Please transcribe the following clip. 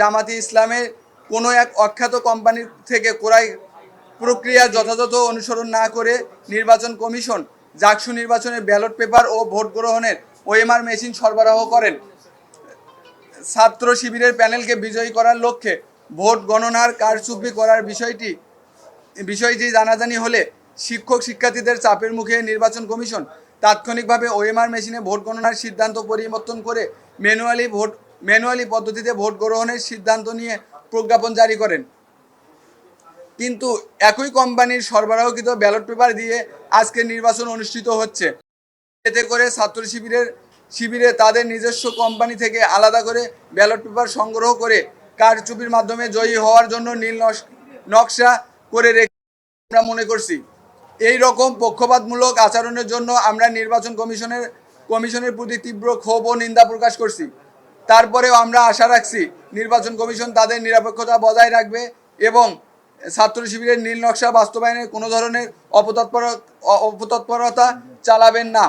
জামাতি ইসলামের কোনো এক অখ্যাত কোম্পানি থেকে ক্রয় প্রক্রিয়া যথাযথ অনুসরণ না করে নির্বাচন কমিশন জাকসু নির্বাচনের ব্যালট পেপার ও ভোট গ্রহণের ওএমআর মেশিন সরবরাহ করেন। ছাত্র শিবিরের প্যানেলকে বিজয়ী করার লক্ষ্যে ভোট গণনার কারচুপি করার বিষয়টি জানাজানি হলে শিক্ষক শিক্ষার্থীদের চাপের মুখে নির্বাচন কমিশন তাৎক্ষণিকভাবে ওএমআর মেশিনে ভোট গণনার সিদ্ধান্ত পরিবর্তন করে ম্যানুয়ালি পদ্ধতিতে ভোট গ্রহণের সিদ্ধান্ত নিয়ে প্রজ্ঞাপন জারি করেন। কিন্তু একই কোম্পানির সরবরাহকৃত ব্যালট পেপার দিয়ে আজকে নির্বাচন অনুষ্ঠিত হচ্ছে। এতে করে ছাত্র শিবিরে তাদের নিজস্ব কোম্পানি থেকে আলাদা করে ব্যালট পেপার সংগ্রহ করে কারচুপির মাধ্যমে জয়ী হওয়ার জন্য নীল নকশা করে রেখে আমরা মনে করছি। এই রকম পক্ষপাতমূলক আচরণের জন্য আমরা নির্বাচন কমিশনের প্রতি তীব্র ক্ষোভ ও নিন্দা প্রকাশ করছি। তারপরেও আমরা আশা রাখছি নির্বাচন কমিশন তাদের নিরপেক্ষতা বজায় রাখবে এবং ছাত্র শিবিরের নীল নকশা বাস্তবায়নে কোনো ধরনের অপতৎপরতা চালাবেন না।